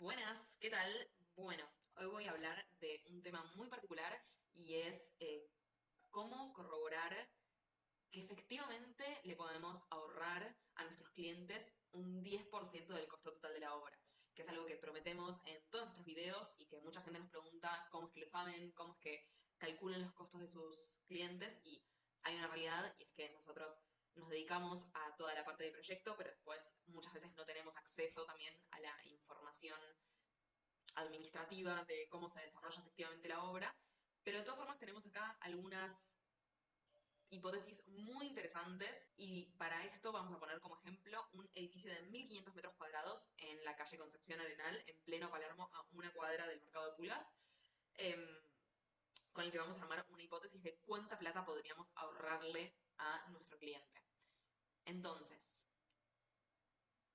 Buenas, ¿qué tal? Bueno, hoy voy a hablar de un tema muy particular y es cómo corroborar que efectivamente le podemos ahorrar a nuestros clientes un 10% del costo total de la obra, que es algo que prometemos en todos nuestros videos y que mucha gente nos pregunta cómo es que lo saben, cómo es que calculan los costos de sus clientes y hay una realidad y es que nosotros nos dedicamos a toda la parte de proyecto, pero después muchas veces no tenemos acceso también a la información administrativa de cómo se desarrolla efectivamente la obra. Pero de todas formas tenemos acá algunas hipótesis muy interesantes y para esto vamos a poner como ejemplo un edificio de 1500 metros cuadrados en la calle Concepción Arenal, en pleno Palermo, a una cuadra del mercado de Pulgas, eh, con el que vamos a armar una hipótesis de cuánta plata podríamos ahorrarle a nuestro cliente. Entonces,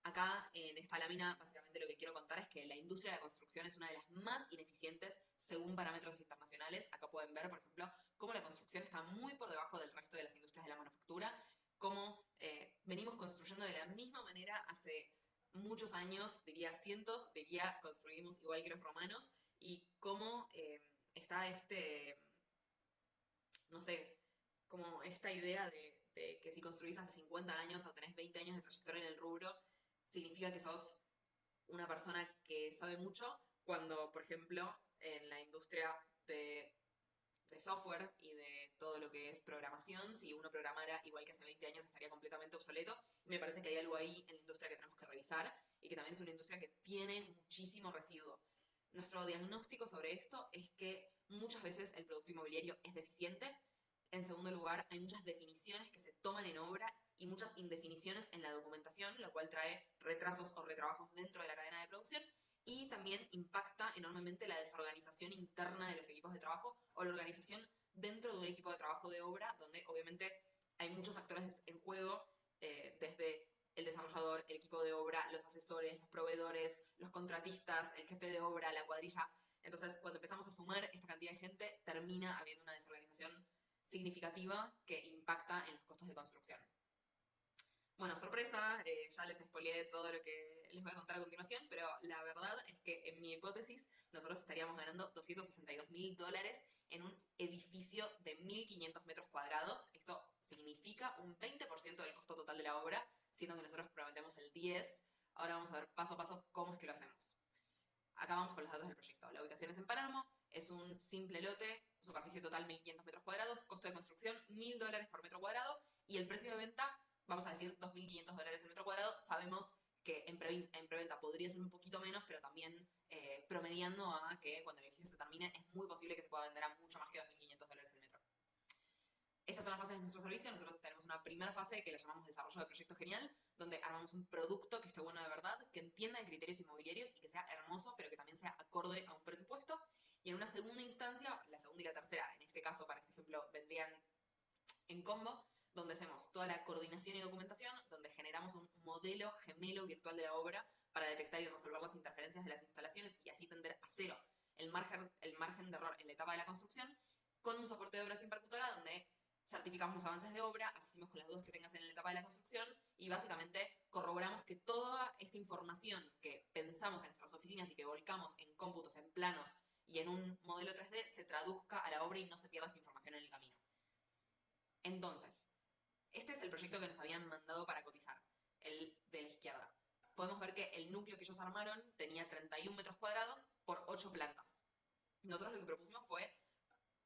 acá en esta lámina básicamente lo que quiero contar es que la industria de la construcción es una de las más ineficientes según parámetros internacionales. Acá pueden ver, por ejemplo, cómo la construcción está muy por debajo del resto de las industrias de la manufactura, cómo venimos construyendo de la misma manera hace muchos años, diría cientos, diría construimos igual que los romanos, y cómo está no sé, como esta idea de que si construís hace 50 años o tenés 20 años de trayectoria en el rubro, significa que sos una persona que sabe mucho, cuando, por ejemplo, en la industria de software y de todo lo que es programación, si uno programara igual que hace 20 años estaría completamente obsoleto. Me parece que hay algo ahí en la industria que tenemos que revisar y que también es una industria que tiene muchísimo residuo. Nuestro diagnóstico sobre esto es que muchas veces el producto inmobiliario es deficiente. En segundo lugar, hay muchas definiciones que se toman en obra y muchas indefiniciones en la documentación, lo cual trae retrasos o retrabajos dentro de la cadena de producción y también impacta enormemente la desorganización interna de los equipos de trabajo o la organización dentro de un equipo de trabajo de obra, donde obviamente hay muchos actores en juego, desde el desarrollador, el equipo de obra, los asesores, los proveedores, los contratistas, el jefe de obra, la cuadrilla. Entonces, cuando empezamos a sumar esta cantidad de gente, termina habiendo una desorganización significativa que impacta en los costos de construcción. Bueno, sorpresa, ya les spoileé todo lo que les voy a contar a continuación, pero la verdad es que en mi hipótesis nosotros estaríamos ganando $262.000 en un edificio de 1500 metros cuadrados. Esto significa un 20% del costo total de la obra, siendo que nosotros prometemos el 10%. Ahora vamos a ver paso a paso cómo es que lo hacemos. Acá vamos con los datos del proyecto. La ubicación es en Palermo, es un simple lote, superficie total 1500 metros cuadrados, costo de construcción $1.000 por metro cuadrado y el precio de venta, vamos a decir $2.500 el metro cuadrado. Sabemos que en preventa podría ser un poquito menos, pero también promediando a que cuando el edificio se termine es muy posible que se pueda vender a mucho más que $2.500 el metro. Estas son las fases de nuestro servicio. Nosotros tenemos una primera fase que la llamamos desarrollo de proyecto genial, donde armamos un producto que esté bueno de verdad, que entienda de criterios inmobiliarios y que sea hermoso, pero que también sea acorde a un presupuesto. Y en una segunda instancia, la segunda y la tercera, en este caso, para este ejemplo, vendrían en combo, donde hacemos toda la coordinación y documentación, donde generamos un modelo gemelo virtual de la obra para detectar y resolver las interferencias de las instalaciones y así tender a cero el margen de error en la etapa de la construcción, con un soporte de obra sin percutora, donde certificamos los avances de obra, asistimos con las dudas que tengas en la etapa de la construcción y básicamente corroboramos que toda esta información que pensamos en nuestras oficinas y que volcamos en cómputos, en planos y en un modelo 3D se traduzca a la obra y no se pierda esta información en el camino. Entonces, este es el proyecto que nos habían mandado para cotizar, el de la izquierda. Podemos ver que el núcleo que ellos armaron tenía 31 metros cuadrados por 8 plantas. Nosotros lo que propusimos fue,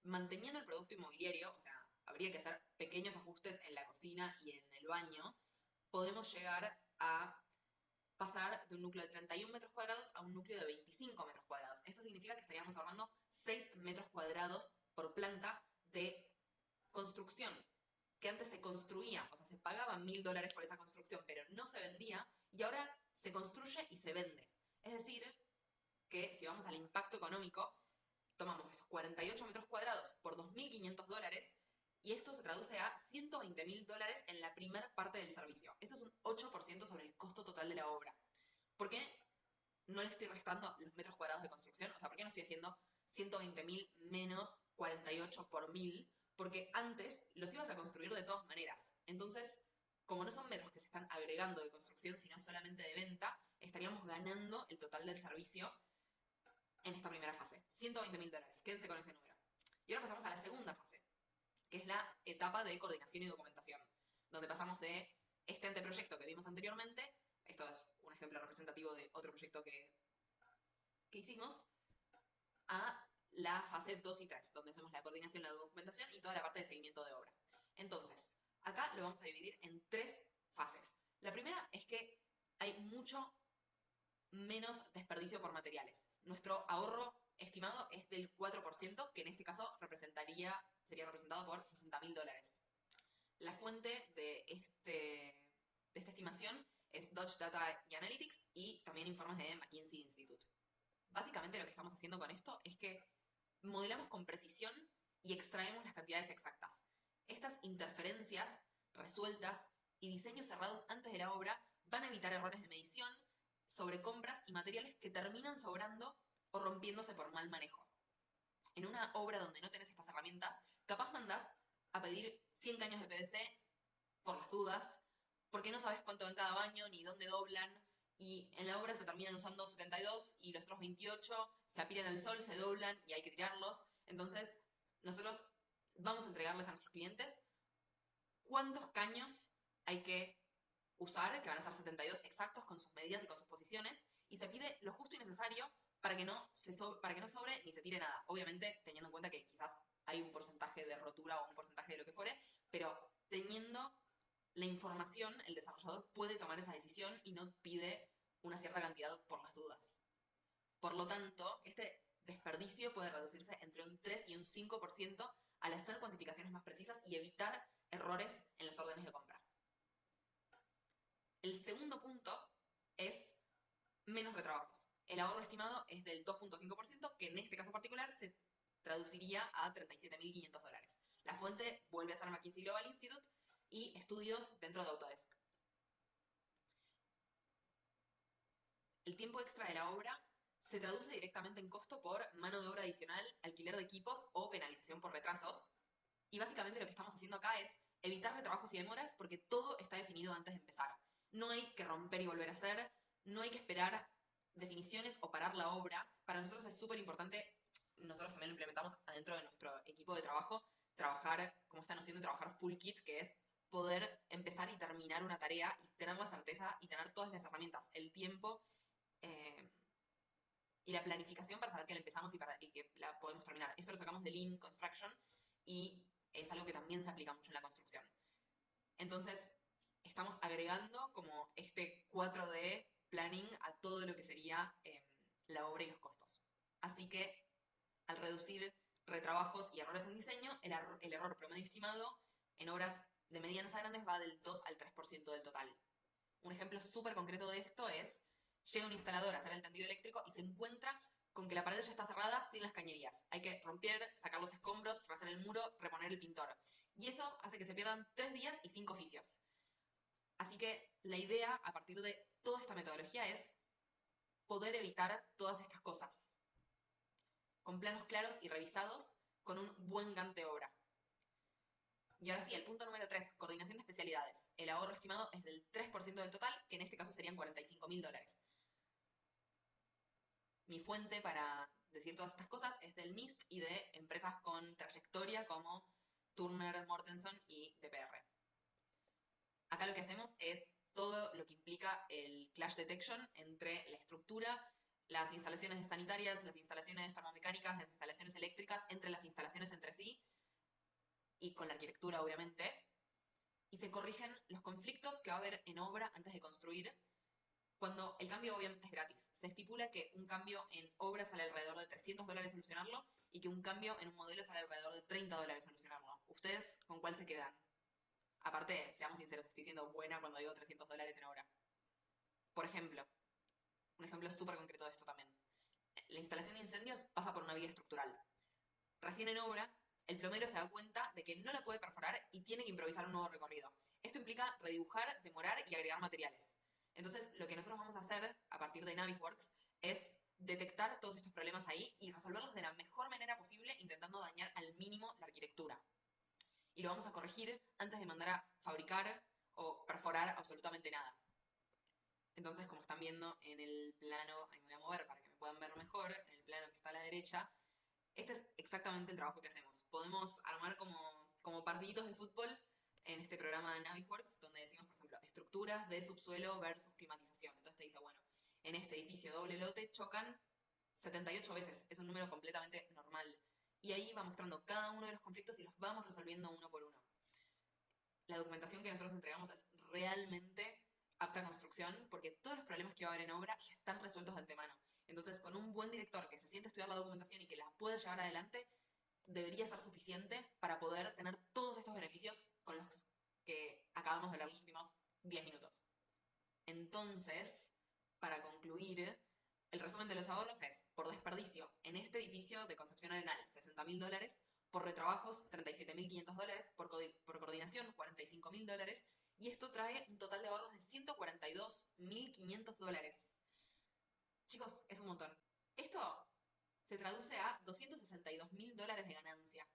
manteniendo el producto inmobiliario, o sea, habría que hacer pequeños ajustes en la cocina y en el baño, podemos llegar a pasar de un núcleo de 31 metros cuadrados a un núcleo de 25 metros cuadrados. Esto significa que estaríamos ahorrando 6 metros cuadrados por planta de construcción, que antes se construía, o sea, se pagaban $1.000 por esa construcción, pero no se vendía, y ahora se construye y se vende. Es decir, que si vamos al impacto económico, tomamos estos 48 metros cuadrados por $2.500 y esto se traduce a $120.000 en la primera parte del servicio. Esto es un 8% sobre el costo total de la obra. ¿Por qué no le estoy restando los metros cuadrados de construcción? O sea, ¿por qué no estoy haciendo 120.000 menos 48 por 1.000? Porque antes los ibas a construir de todas maneras. Entonces, como no son metros que se están agregando de construcción, sino solamente de venta, estaríamos ganando el total del servicio en esta primera fase. $120.000. Quédense con ese número. Y ahora pasamos a la segunda fase, que es la etapa de coordinación y documentación, donde pasamos de este anteproyecto que vimos anteriormente, esto es un ejemplo representativo de otro proyecto que hicimos, a la fase 2 y 3, donde hacemos la coordinación, la documentación y toda la parte de seguimiento de obra. Entonces, acá lo vamos a dividir en 3 fases. La primera es que hay mucho menos desperdicio por materiales. Nuestro ahorro estimado es del 4%, que en este caso sería representado por $60.000. La fuente de esta estimación es Dodge Data y Analytics y también informes de McKinsey Institute. Básicamente lo que estamos haciendo con esto es que modelamos con precisión y extraemos las cantidades exactas. Estas interferencias resueltas y diseños cerrados antes de la obra van a evitar errores de medición, sobrecompras y materiales que terminan sobrando o rompiéndose por mal manejo. En una obra donde no tenés estas herramientas, capaz mandás a pedir 100 caños de PVC por las dudas, porque no sabes cuánto va en cada baño ni dónde doblan, y en la obra se terminan usando 72 y los otros 28 se apilan al sol, se doblan y hay que tirarlos. Entonces, nosotros vamos a entregarles a nuestros clientes cuántos caños hay que usar, que van a ser 72 exactos con sus medidas y con sus posiciones, y se pide lo justo y necesario para que no sobre ni se tire nada. Obviamente, teniendo en cuenta que quizás hay un porcentaje de rotura o un porcentaje de lo que fuere, pero teniendo la información, el desarrollador puede tomar esa decisión y no pide una cierta cantidad por las dudas. Por lo tanto, este desperdicio puede reducirse entre un 3 y un 5% al hacer cuantificaciones más precisas y evitar errores en las órdenes de compra. El segundo punto es menos retrabajos. El ahorro estimado es del 2.5%, que en este caso particular se traduciría a $37.500. La fuente vuelve a ser McKinsey Global Institute y estudios dentro de Autodesk. El tiempo extra de la obra se traduce directamente en costo por mano de obra adicional, alquiler de equipos o penalización por retrasos. Y básicamente lo que estamos haciendo acá es evitar retrabajos y demoras porque todo está definido antes de empezar. No hay que romper y volver a hacer, no hay que esperar definiciones o parar la obra. Para nosotros es súper importante, nosotros también lo implementamos adentro de nuestro equipo de trabajo, trabajar como esta noción de trabajar full kit, que es poder empezar y terminar una tarea y tener la certeza y tener todas las herramientas, el tiempo y la planificación para saber que la empezamos y que la podemos terminar. Esto lo sacamos de Lean Construction y es algo que también se aplica mucho en la construcción. Entonces, estamos agregando como este 4D planning a todo lo que sería la obra y los costos. Así que, al reducir retrabajos y errores en diseño, el error promedio estimado en obras de medianas a grandes va del 2 al 3% del total. Un ejemplo súper concreto de esto es, llega un instalador a hacer el tendido eléctrico y se encuentra con que la pared ya está cerrada sin las cañerías. Hay que romper, sacar los escombros, rehacer el muro, reponer el pintor. Y eso hace que se pierdan 3 días y 5 oficios. Así que la idea, a partir de toda esta metodología, es poder evitar todas estas cosas. Con planos claros y revisados, con un buen Gantt de obra. Y ahora sí, el punto número 3, coordinación de especialidades. El ahorro estimado es del 3% del total, que en este caso serían $45.000. Mi fuente para decir todas estas cosas es del NIST y de empresas con trayectoria como Turner, Mortenson y DPR. Acá lo que hacemos es todo lo que implica el clash detection entre la estructura, las instalaciones sanitarias, las instalaciones termomecánicas, las instalaciones eléctricas, entre las instalaciones entre sí, y con la arquitectura obviamente, y se corrigen los conflictos que va a haber en obra antes de construir, cuando el cambio obviamente es gratis. Se estipula que un cambio en obra sale alrededor de $300 solucionarlo y que un cambio en un modelo sale alrededor de $30 solucionarlo. ¿Ustedes con cuál se quedan? Aparte, seamos sinceros, estoy siendo buena cuando digo $300 en obra. Por ejemplo, un ejemplo súper concreto de esto también. La instalación de incendios pasa por una vía estructural. Recién en obra, el plomero se da cuenta de que no la puede perforar y tiene que improvisar un nuevo recorrido. Esto implica redibujar, demorar y agregar materiales. Entonces, lo que nosotros vamos a hacer a partir de Navisworks es detectar todos estos problemas ahí y resolverlos de la mejor manera posible, intentando dañar al mínimo la arquitectura. Y lo vamos a corregir antes de mandar a fabricar o perforar absolutamente nada. Entonces, como están viendo en el plano, ahí me voy a mover para que me puedan ver mejor, en el plano que está a la derecha, este es exactamente el trabajo que hacemos. Podemos armar como partiditos de fútbol en este programa de Navisworks, donde decimos, por ejemplo, estructuras de subsuelo versus climatización. Entonces te dice, bueno, en este edificio doble lote chocan 78 veces. Es un número completamente normal. Y ahí va mostrando cada uno de los conflictos y los vamos resolviendo uno por uno. La documentación que nosotros entregamos es realmente apta a construcción, porque todos los problemas que va a haber en obra ya están resueltos de antemano. Entonces, con un buen director que se siente a estudiar la documentación y que la pueda llevar adelante, debería ser suficiente para poder tener todos estos beneficios con los que acabamos de hablar los últimos 10 minutos. Entonces, para concluir, el resumen de los ahorros es, por desperdicio, en este edificio de Concepción Arenal, $60.000, por retrabajos, $37.500, por coordinación, $45.000, y esto trae un total de ahorros de $142.500. Chicos, es un montón. Esto se traduce a $262.000 de ganancia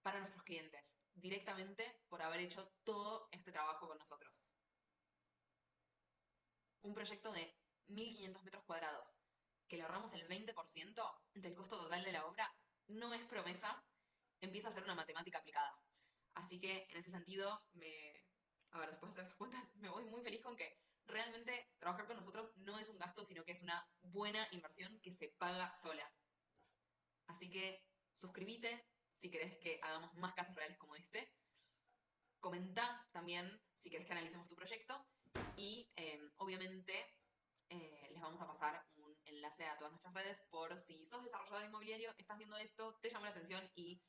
para nuestros clientes, directamente por haber hecho todo este trabajo con nosotros. Un proyecto de 1.500 metros cuadrados, que le ahorramos el 20% del costo total de la obra, no es promesa, empieza a ser una matemática aplicada. Así que en ese sentido, a ver, después de hacer estas cuentas, me voy muy feliz con que realmente trabajar con nosotros no es un gasto, sino que es una buena inversión que se paga sola. Así que suscríbete si querés que hagamos más casos reales como este. Comenta también si querés que analicemos tu proyecto y obviamente les vamos a pasar un enlace a todas nuestras redes por si sos desarrollador inmobiliario, estás viendo esto, te llamó la atención y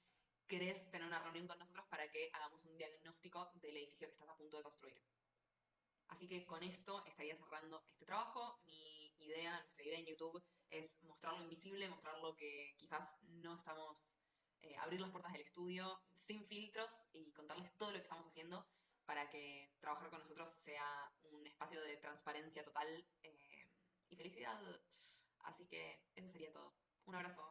querés tener una reunión con nosotros para que hagamos un diagnóstico del edificio que estás a punto de construir. Así que con esto estaría cerrando este trabajo. Nuestra idea en YouTube es mostrar lo invisible, mostrar lo que quizás no estamos, abrir las puertas del estudio sin filtros y contarles todo lo que estamos haciendo para que trabajar con nosotros sea un espacio de transparencia total y felicidad. Así que eso sería todo. Un abrazo.